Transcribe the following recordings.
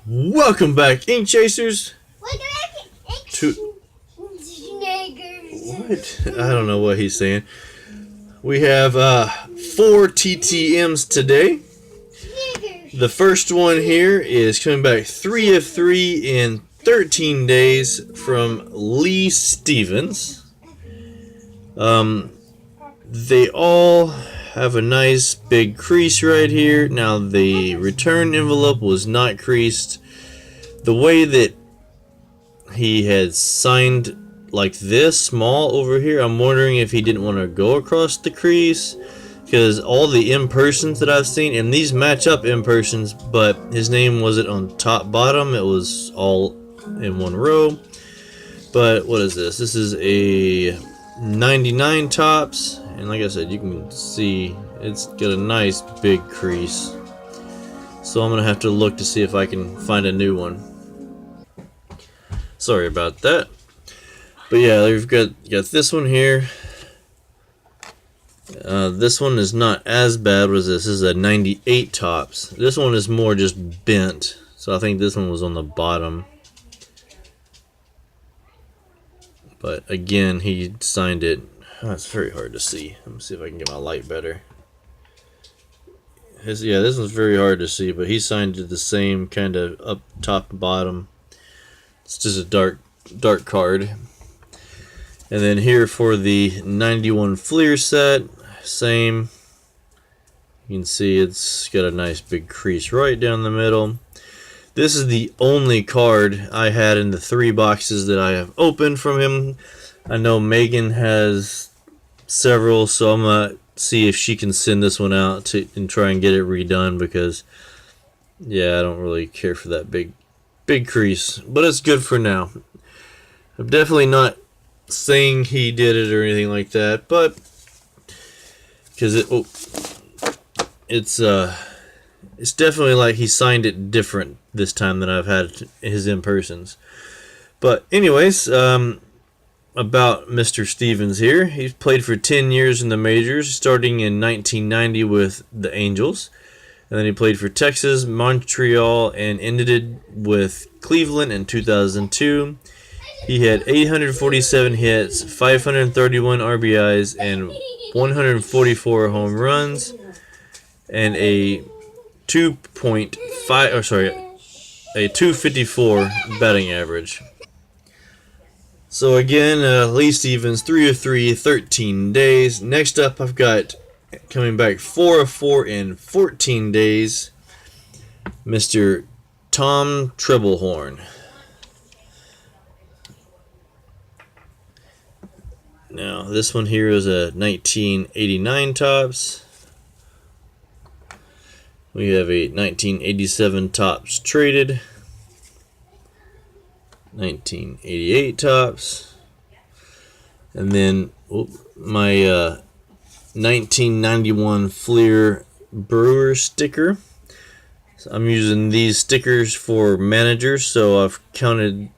Welcome back, Ink Chasers. To what? I don't know what he's saying. We have 4 TTMs today. The first one here is coming back 3 of 3 in 13 days from Lee Stevens. They all have a nice big crease right here. Now the return envelope was not creased. The way that he had signed like this small over here, I'm wondering if he didn't want to go across the crease, because all the in-persons that I've seen, and these match up in-persons, but his name wasn't on top bottom, it was all in one row. But what is this? This is a 99 tops, and like I said, you can see it's got a nice big crease. So I'm gonna have to look to see if I can find a new one. Sorry about that. But yeah, we've got this one here. This one is not as bad as this. This is a 98 tops. This one is more just bent. So I think this one was on the bottom. But again, he signed it. Oh, it's very hard to see. Let me see if I can get my light better. Yeah, this one's very hard to see, but he signed it the same kind of up top and bottom. It's just a dark card. And then here for the 91 Fleer set, same. You can see it's got a nice big crease right down the middle. This is the only card I had in the 3 boxes that I have opened from him. I know Megan has several, so I'm gonna see if she can send this one out and try and get it redone, because yeah, I don't really care for that big crease, but it's good for now. I'm definitely not saying he did it or anything like that, but because it's definitely like he signed it different this time than I've had his in-persons. But anyways, about Mr. Stevens here, he's played for 10 years in the majors, starting in 1990 with the Angels, and then he played for Texas, Montreal, and ended with Cleveland in 2002. He had 847 hits, 531 RBIs, and 144 home runs, and a 254 batting average. So again, Lee Stevens, 3 of 3, 13 days. Next up, I've got coming back 4 of 4 in 14 days, Mr. Tom Trebelhorn. Now, this one here is a 1989 tops. We have a 1987 tops traded, 1988 tops, and then my 1991 Fleer Brewer sticker. So I'm using these stickers for managers, so I've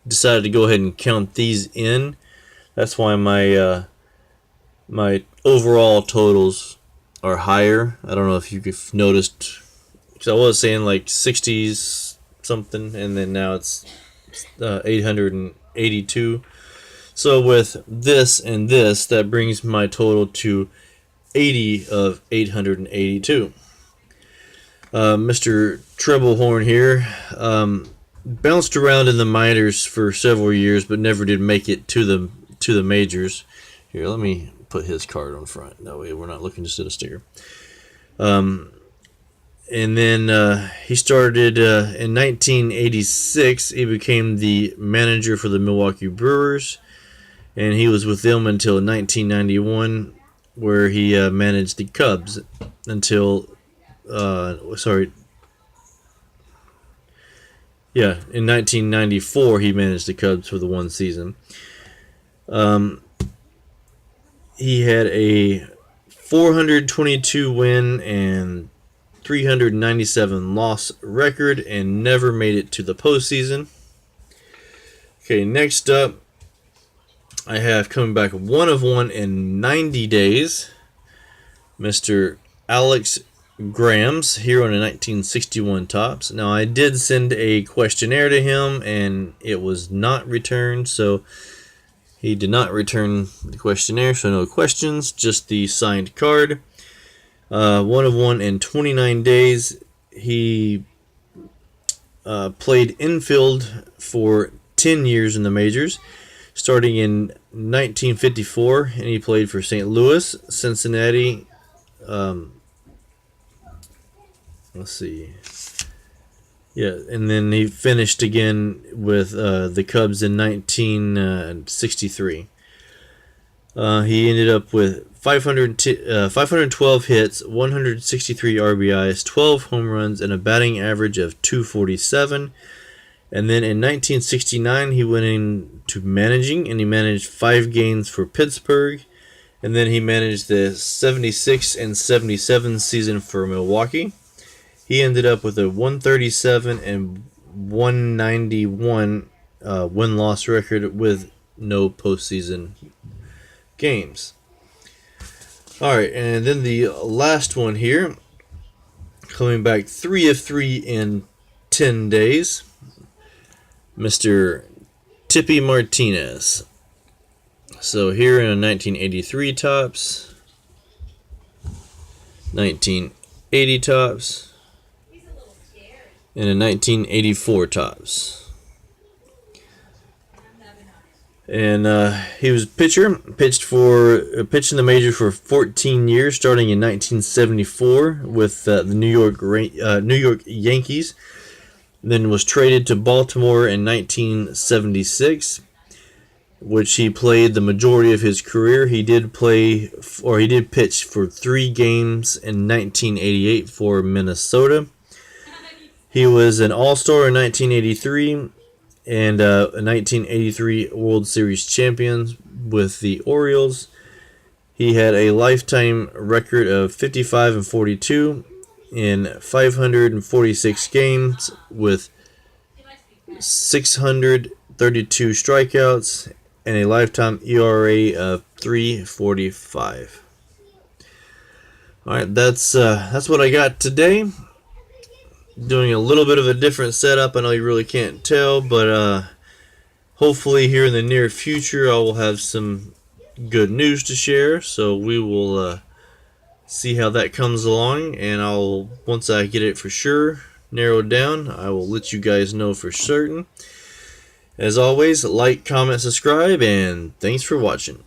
decided to go ahead and count these in. That's why my my overall totals are higher. I don't know if you've noticed, because I was saying like 60s something, and then now it's 882. So with this and this, that brings my total to 80 of 882. Mr. Trebelhorn here bounced around in the minors for several years, but never did make it to the majors. Here, let me put his card on front. That way we're not looking just at a sticker. And then he started in 1986. He became the manager for the Milwaukee Brewers, and he was with them until 1991, where he managed the Cubs until in 1994 he managed the Cubs for the one season. He had a 422 win and 397 loss record and never made it to the postseason. Okay, next up, I have coming back 1 of 1 in 90 days, Mr. Alex Grammas here on a 1961 Topps. Now I did send a questionnaire to him and it was not returned, so he did not return the questionnaire, so no questions, just the signed card. 1 of 1 in 29 days. He played infield for 10 years in the majors, starting in 1954, and he played for St. Louis, Cincinnati. Let's see. Yeah, and then he finished again with the Cubs in 1963. He ended up with 512 hits, 163 RBIs, 12 home runs, and a batting average of .247. And then in 1969, he went into managing, and he managed 5 games for Pittsburgh. And then he managed the 76 and 77 season for Milwaukee. He ended up with a 137 and 191 win-loss record with no postseason games. Alright, and then the last one here, coming back 3 of 3 in 10 days, Mr. Tippy Martinez. So here in a 1983 Topps, 1980 Topps, and a 1984 Topps. And he was a pitcher, pitched in the major for 14 years, starting in 1974 with the New York Yankees. Then was traded to Baltimore in 1976, which he played the majority of his career. He did pitch for 3 games in 1988 for Minnesota. He was an All-Star in 1983 and a 1983 World Series champion with the Orioles. He had a lifetime record of 55 and 42 in 546 games with 632 strikeouts and a lifetime ERA of 3.45. All right, that's what I got today. Doing a little bit of a different setup. I know you really can't tell, but hopefully here in the near future I will have some good news to share. So we will see how that comes along, and once I get it for sure narrowed down, I will let you guys know for certain. As always, like, comment, subscribe, and thanks for watching.